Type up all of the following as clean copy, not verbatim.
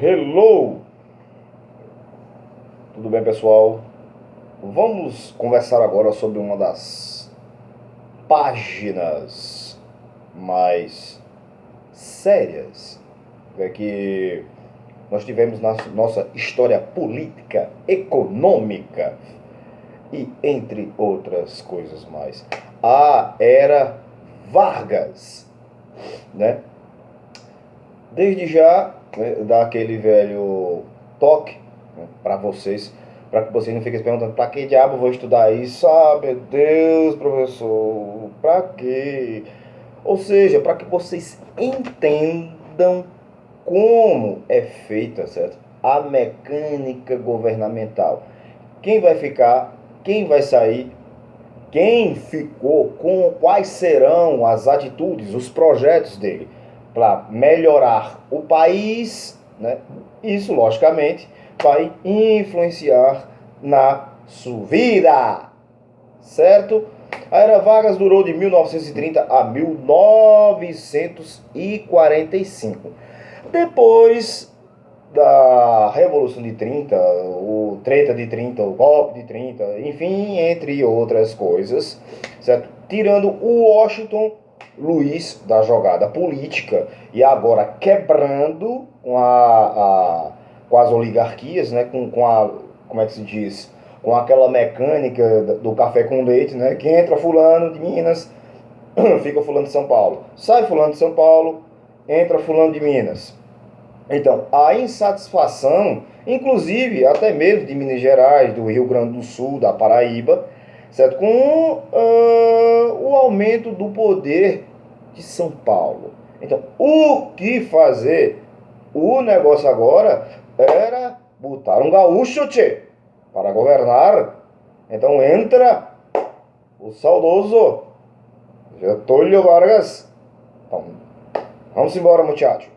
Hello! Tudo bem, pessoal? Vamos conversar agora sobre uma das páginas mais sérias que nós tivemos na nossa história política, econômica e entre outras coisas mais. A Era Vargas, né? Desde já, né, dar aquele velho toque, né, para vocês, para que vocês não fiquem se perguntando para que diabo eu vou estudar isso? Ah, meu Deus, professor, para quê? Ou seja, para que vocês entendam como é feita, certo? A mecânica governamental. Quem vai ficar, quem vai sair, quem ficou, com quais serão as atitudes, os projetos dele para melhorar o país, né? Isso, logicamente, vai influenciar na sua vida, certo? A Era Vargas durou de 1930 a 1945. Depois da Revolução de 30, o Treta de 30, o Golpe de 30, enfim, entre outras coisas, certo? Tirando o Washington Luiz da jogada política e agora quebrando com as oligarquias, né? Como é que se diz? Com aquela mecânica do café com leite, né? Que entra fulano de Minas, fica fulano de São Paulo. Sai fulano de São Paulo, entra fulano de Minas. Então, a insatisfação, inclusive até mesmo de Minas Gerais, do Rio Grande do Sul, da Paraíba, certo? Com o aumento do poder de São Paulo. Então, o que fazer? O negócio agora era botar um gaúcho, tchê, para governar. Então entra o saudoso Getúlio Vargas. Então, vamos embora, muchacho.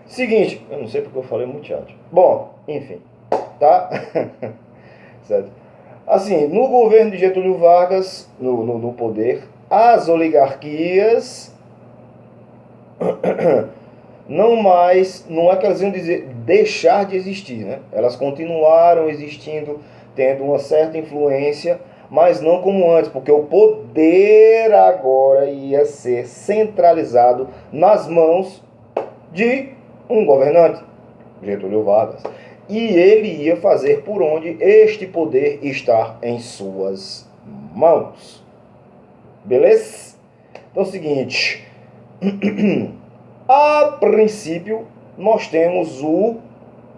Seguinte, eu não sei porque eu falei muchacho. Bom, enfim, tá? Certo? Assim, no governo de Getúlio Vargas, no poder, as oligarquias não é que elas iam dizer deixar de existir, né? Elas continuaram existindo, tendo uma certa influência, mas não como antes, porque o poder agora ia ser centralizado nas mãos de um governante, Getúlio Vargas. E ele ia fazer por onde este poder estar em suas mãos. Beleza? Então é o seguinte. A princípio, nós temos o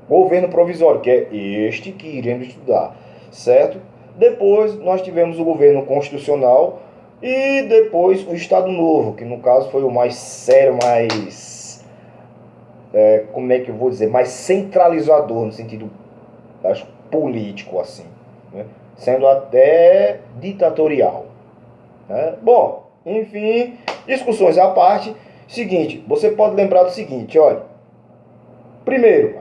governo provisório, que é este que iremos estudar, certo? Depois nós tivemos o governo constitucional e depois o Estado Novo, que no caso foi o mais sério, mais, como é que eu vou dizer, mais centralizador no sentido, acho, político, assim, né? Sendo até ditatorial, né? Bom, enfim, discussões à parte. Seguinte, você pode lembrar do seguinte, olha. Primeiro,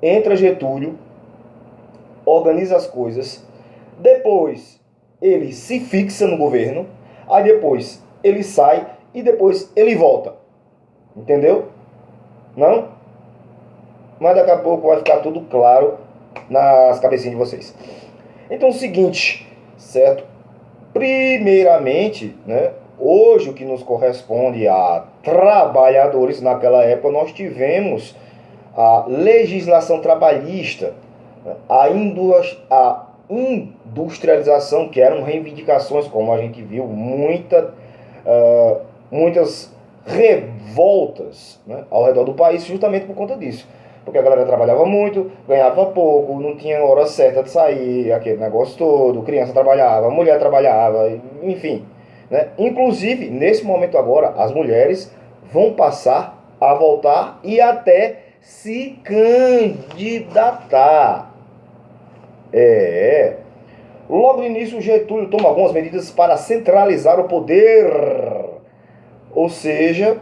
entra Getúlio, organiza as coisas, depois ele se fixa no governo, aí depois ele sai e depois ele volta. Entendeu? Não? Mas daqui a pouco vai ficar tudo claro nas cabecinhas de vocês. Então é o seguinte, certo? Primeiramente, né, hoje o que nos corresponde a trabalhadores, naquela época nós tivemos a legislação trabalhista, a industrialização, que eram reivindicações, como a gente viu, muitas revoltas, né, ao redor do país, justamente por conta disso. Porque a galera trabalhava muito, ganhava pouco, não tinha hora certa de sair, aquele negócio todo, criança trabalhava, mulher trabalhava, enfim. Né? Inclusive, nesse momento agora, as mulheres vão passar a voltar e até se candidatar. Logo no início, Getúlio toma algumas medidas para centralizar o poder. Ou seja,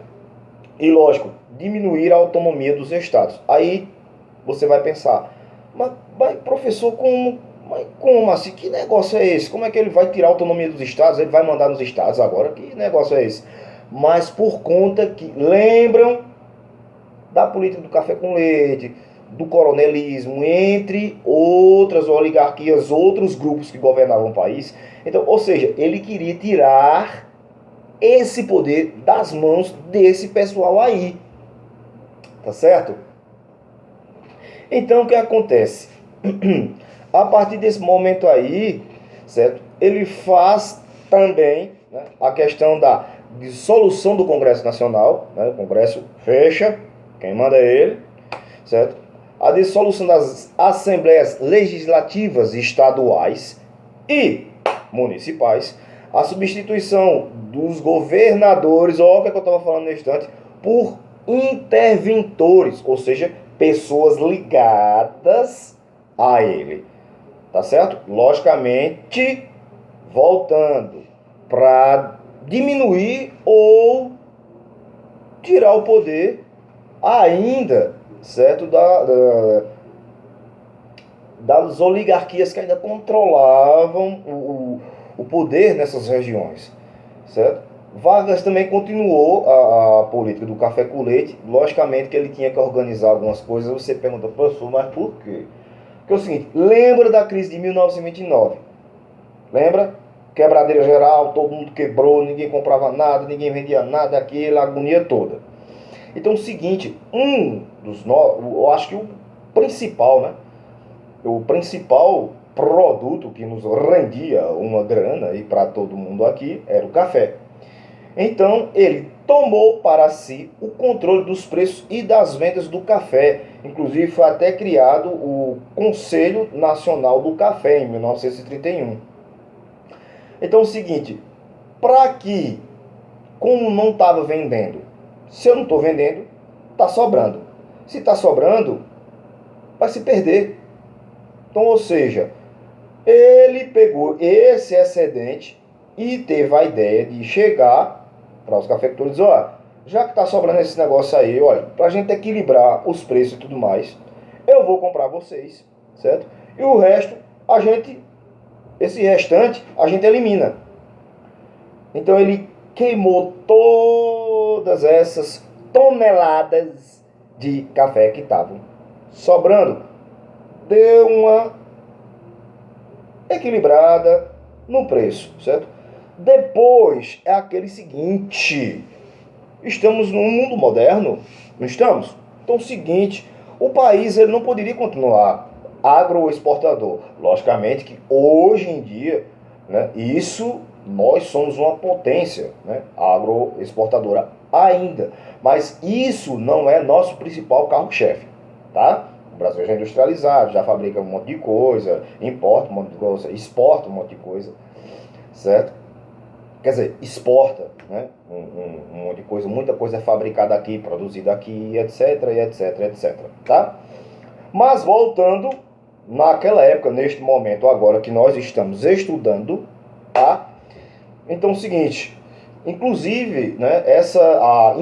e lógico, diminuir a autonomia dos estados. Aí você vai pensar, mas professor, como assim? Que negócio é esse? Como é que ele vai tirar a autonomia dos estados? Ele vai mandar nos estados agora? Que negócio é esse? Mas por conta que, lembram da política do café com leite, do coronelismo, entre outras oligarquias, outros grupos que governavam o país. Então, ou seja, ele queria tirar esse poder das mãos desse pessoal aí. Tá certo? Então, o que acontece? A partir desse momento aí, certo? Ele faz também, né, a questão da dissolução do Congresso Nacional, né? O Congresso fecha, quem manda é ele, certo? A dissolução das assembleias legislativas estaduais e municipais, a substituição dos governadores, olha o que eu estava falando no instante, por interventores, ou seja, pessoas ligadas a ele, tá certo? Logicamente, voltando para diminuir ou tirar o poder ainda, certo, das oligarquias que ainda controlavam o poder nessas regiões, certo? Vargas também continuou a política do café com leite. Logicamente que ele tinha que organizar algumas coisas. Você pergunta, professor, mas por quê? Porque é o seguinte, lembra da crise de 1929? Lembra? Quebradeira geral, todo mundo quebrou, ninguém comprava nada, ninguém vendia nada, aquela agonia toda. Então é o seguinte, eu acho que o principal, né? O principal produto que nos rendia uma grana e para todo mundo aqui era o café. Então ele tomou para si o controle dos preços e das vendas do café. Inclusive foi até criado o Conselho Nacional do Café em 1931. Então é o seguinte, para que, como não estava vendendo, se eu não estou vendendo, está sobrando. Se está sobrando, vai se perder. Então, ou seja, ele pegou esse excedente e teve a ideia de chegar para os cafeicultores e dizer, ó, já que está sobrando esse negócio aí, olha, para a gente equilibrar os preços e tudo mais, eu vou comprar vocês, certo? E o resto, esse restante, a gente elimina. Então ele queimou todas essas toneladas de café que estavam sobrando. Deu uma equilibrada no preço, certo? Depois é aquele seguinte, estamos num mundo moderno, não estamos? Então é o seguinte, o país ele não poderia continuar agroexportador. Logicamente que hoje em dia, né, nós somos uma potência, né, agroexportadora ainda, mas isso não é nosso principal carro-chefe, tá? O Brasil já é industrializado, já fabrica um monte de coisa, importa um monte de coisa, exporta um monte de coisa, certo? Quer dizer, exporta, né? Um monte de coisa, muita coisa é fabricada aqui, produzida aqui, etc, etc, tá? Mas voltando naquela época, neste momento agora que nós estamos estudando, tá? Então é o seguinte, inclusive, né, a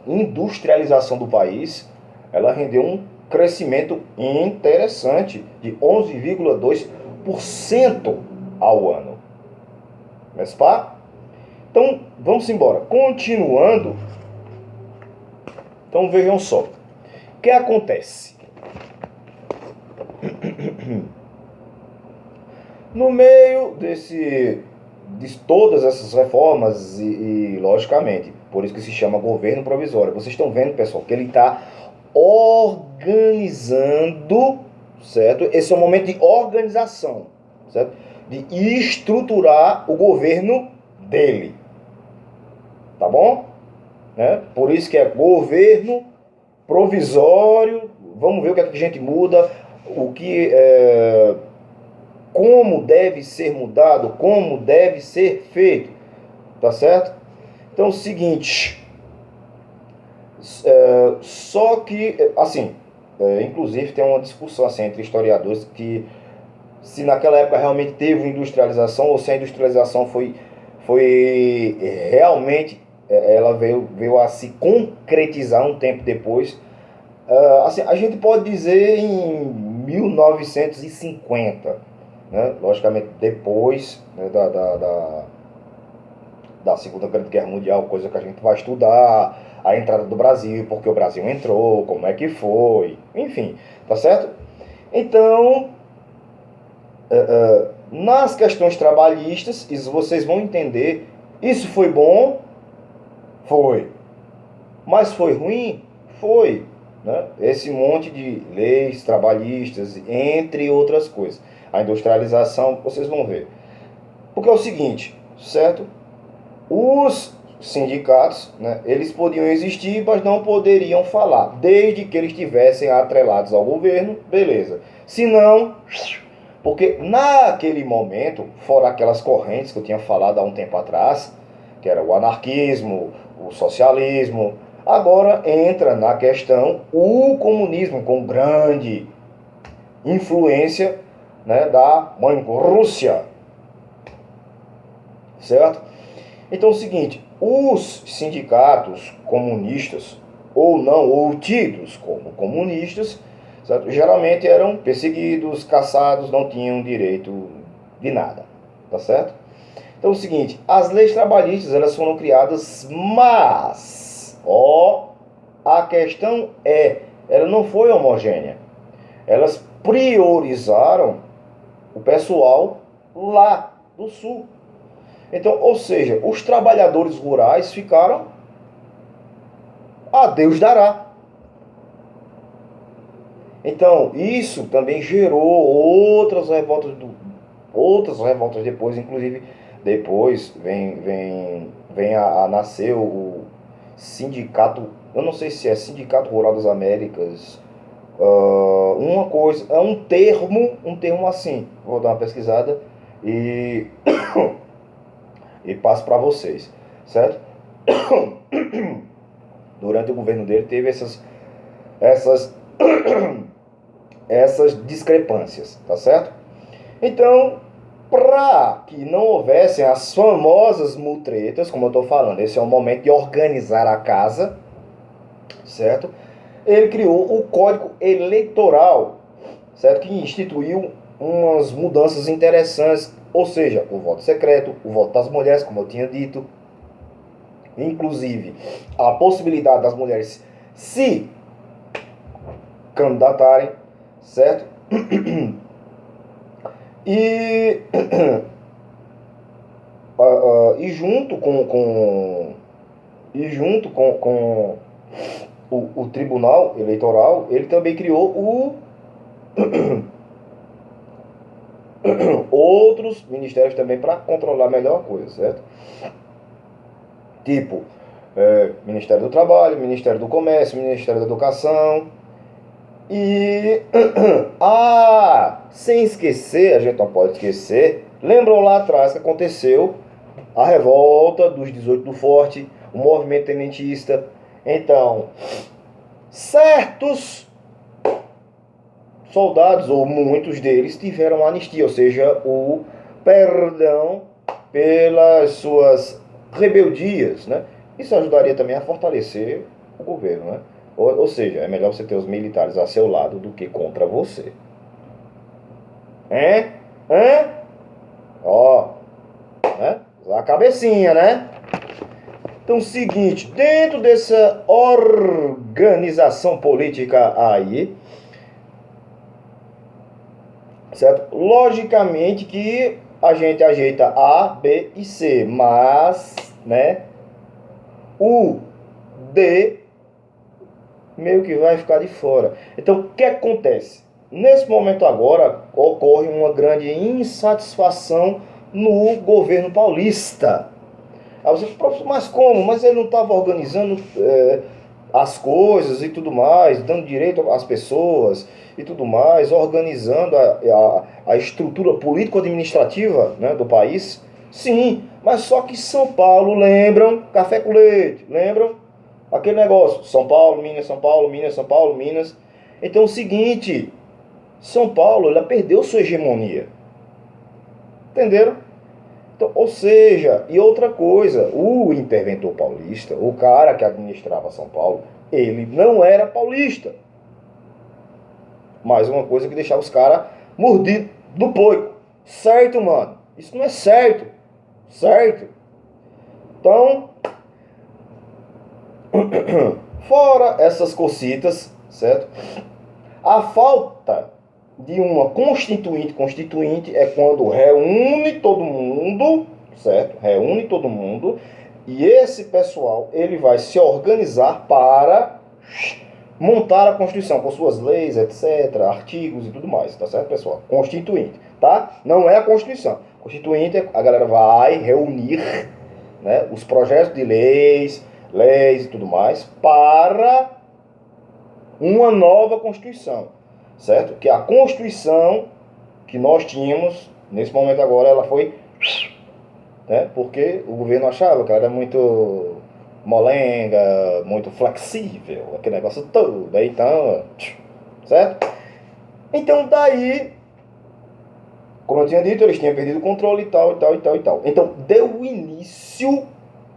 industrialização do país, ela rendeu um crescimento interessante de 11,2% ao ano. Mas pá? Então, vamos embora. Continuando, então vejam só. O que acontece? No meio de todas essas reformas logicamente, por isso que se chama governo provisório. Vocês estão vendo, pessoal, que ele está organizando, certo? Esse é um momento de organização, certo? De estruturar o governo dele, tá bom? Né? Por isso que é governo provisório. Vamos ver o que a gente muda, como deve ser mudado, como deve ser feito, tá certo? Então é o seguinte, só que, assim, inclusive tem uma discussão assim, entre historiadores que se naquela época realmente teve industrialização ou se a industrialização foi realmente, ela veio a se concretizar um tempo depois. Assim, a gente pode dizer em 1950, né? Logicamente depois, né, da Segunda Grande Guerra Mundial, coisa que a gente vai estudar a entrada do Brasil, porque o Brasil entrou, como é que foi, enfim, tá certo? Então, nas questões trabalhistas, isso vocês vão entender, isso foi bom? Foi. Mas foi ruim? Foi. Né? Esse monte de leis trabalhistas, entre outras coisas. A industrialização, vocês vão ver. Porque é o seguinte, certo? Os sindicatos, né, eles podiam existir, mas não poderiam falar, desde que eles estivessem atrelados ao governo, beleza. Se não, porque naquele momento, fora aquelas correntes que eu tinha falado há um tempo atrás, que era o anarquismo, o socialismo, agora entra na questão o comunismo com grande influência, né, da mãe Rússia, certo? Então é o seguinte, os sindicatos comunistas, ou não, ou tidos como comunistas, certo? Geralmente eram perseguidos, caçados, não tinham direito de nada, tá certo? Então é o seguinte, as leis trabalhistas, elas foram criadas, mas, a questão ela não foi homogênea. Elas priorizaram o pessoal lá do sul. Então, ou seja, os trabalhadores rurais ficaram a Deus dará. Então, isso também gerou outras revoltas depois, inclusive depois vem a nascer o sindicato, eu não sei se é Sindicato Rural das Américas, uma coisa, é um termo assim, vou dar uma pesquisada e passo para vocês, certo? Durante o governo dele teve essas, essas discrepâncias, tá certo? Então, para que não houvessem as famosas mutretas, como eu estou falando, esse é o momento de organizar a casa, certo? Ele criou o Código Eleitoral, certo? Que instituiu umas mudanças interessantes, ou seja, o voto secreto, o voto das mulheres, como eu tinha dito, inclusive a possibilidade das mulheres se candidatarem, certo? E, e junto com o Tribunal Eleitoral, ele também criou outros ministérios também para controlar melhor a coisa, certo? Tipo, Ministério do Trabalho, Ministério do Comércio, Ministério da Educação. E, sem esquecer, a gente não pode esquecer, lembram lá atrás que aconteceu a revolta dos 18 do Forte, o movimento tenentista. Então, certos soldados, ou muitos deles, tiveram anistia, ou seja, o perdão pelas suas rebeldias, né? Isso ajudaria também a fortalecer o governo, né? Ou seja, é melhor você ter os militares a seu lado do que contra você. Hein? Ó, né? A cabecinha, né? Então, seguinte, dentro dessa organização política aí, certo? Logicamente que a gente ajeita A, B e C, mas, né, o D meio que vai ficar de fora. Então, o que acontece? Nesse momento agora, ocorre uma grande insatisfação no governo paulista. Aí você fala, mas como? Mas ele não estava organizando as coisas e tudo mais, dando direito às pessoas e tudo mais, organizando a estrutura político-administrativa, né, do país? Sim, mas só que São Paulo, lembram? Café com leite, lembram? Aquele negócio, São Paulo, Minas, São Paulo, Minas, São Paulo, Minas. Então é o seguinte, São Paulo, ela perdeu sua hegemonia. Entenderam? Então, ou seja, e outra coisa, o interventor paulista, o cara que administrava São Paulo, ele não era paulista. Mais uma coisa que deixava os caras mordidos do porco. Certo, mano? Isso não é certo. Certo? Então, Fora essas cocitas, certo? A falta de uma constituinte é quando reúne todo mundo, certo? Reúne todo mundo e esse pessoal ele vai se organizar para montar a Constituição com suas leis, etc, artigos e tudo mais, tá certo, pessoal? Constituinte, tá? Não é a Constituição. Constituinte, a galera vai reunir, né, os projetos de leis e tudo mais para uma nova Constituição, certo? Que a Constituição que nós tínhamos, nesse momento agora, ela foi, né, porque o governo achava que ela era muito molenga, muito flexível, aquele negócio todo, então, certo? Então daí, como eu tinha dito, eles tinham perdido o controle e tal, e tal, e tal, e tal. Então deu início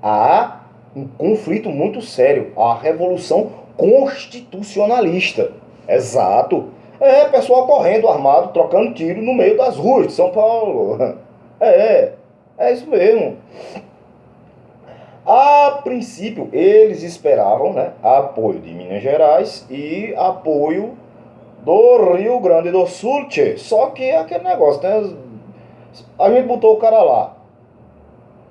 a um conflito muito sério, a Revolução Constitucionalista. Exato. Pessoal correndo armado, trocando tiro no meio das ruas de São Paulo. É isso mesmo. A princípio, eles esperavam, né, apoio de Minas Gerais e apoio do Rio Grande do Sul, tchê. Só que é aquele negócio, né? A gente botou o cara lá.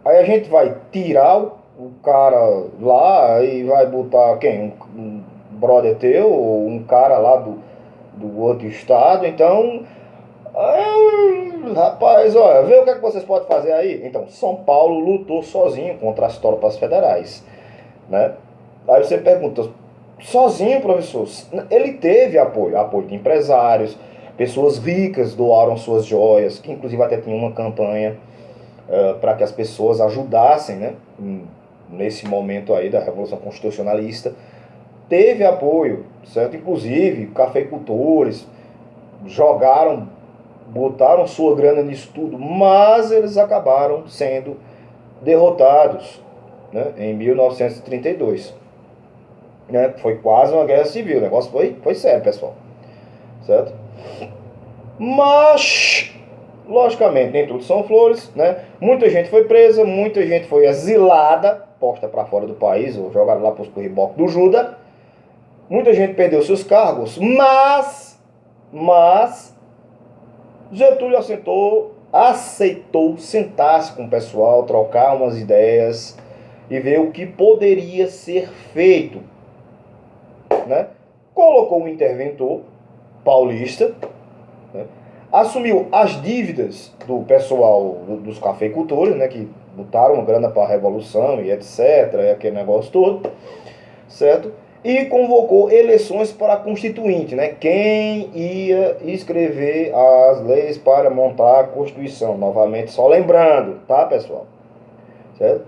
Aí a gente vai tirar o cara lá e vai botar quem? Um brother teu, ou um cara lá do outro estado. Então, rapaz, olha, vê o que é que vocês podem fazer aí. Então, São Paulo lutou sozinho contra as tropas federais, né? Aí você pergunta, sozinho, professor? Ele teve apoio de empresários, pessoas ricas doaram suas joias, que inclusive até tinha uma campanha para que as pessoas ajudassem, né, nesse momento aí da Revolução Constitucionalista. Teve apoio, certo? Inclusive, cafeicultores botaram sua grana nisso tudo, mas eles acabaram sendo derrotados, né, em 1932. Né? Foi quase uma guerra civil, o negócio foi sério, pessoal. Certo? Mas, logicamente, nem tudo são flores, né? Muita gente foi presa, muita gente foi exilada, posta para fora do país, ou jogada lá para os corribocos do Judas. Muita gente perdeu seus cargos, mas Getúlio aceitou sentar-se com o pessoal, trocar umas ideias e ver o que poderia ser feito, né? Colocou um interventor paulista, né? Assumiu as dívidas do pessoal dos cafeicultores, né? Que botaram grana para a Revolução e etc, e aquele negócio todo, certo? E convocou eleições para a Constituinte, né? Quem ia escrever as leis para montar a Constituição. Novamente, só lembrando, tá, pessoal? Certo?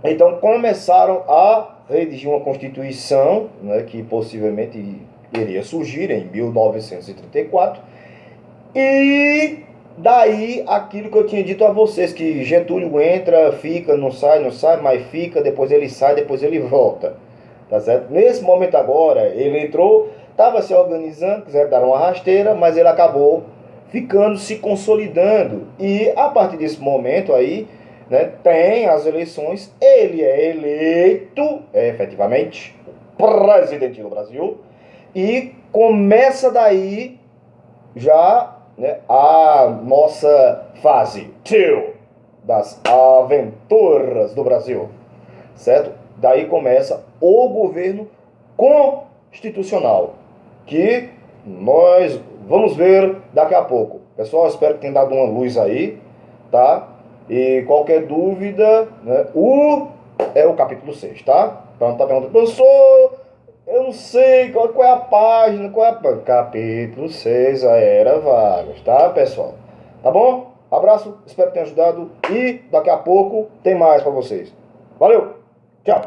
Então, começaram a redigir uma Constituição, né, que possivelmente iria surgir em 1934. E daí, aquilo que eu tinha dito a vocês, que Getúlio entra, fica, não sai, mas fica, depois ele sai, depois ele volta. Tá certo? Nesse momento agora, ele entrou, estava se organizando, quiseram dar uma rasteira, mas ele acabou ficando, se consolidando. E a partir desse momento aí, né, tem as eleições, ele é eleito, efetivamente, presidente do Brasil, e começa daí já, né, a nossa fase 2 das aventuras do Brasil, certo? Daí começa o governo constitucional, que nós vamos ver daqui a pouco. Pessoal, espero que tenha dado uma luz aí, tá? E qualquer dúvida, né, é o capítulo 6, tá? Para não estar perguntando, professor, eu não sei qual é a página, capítulo 6, a Era Vargas, tá, pessoal? Tá bom? Abraço, espero que tenha ajudado e daqui a pouco tem mais para vocês. Valeu, tchau!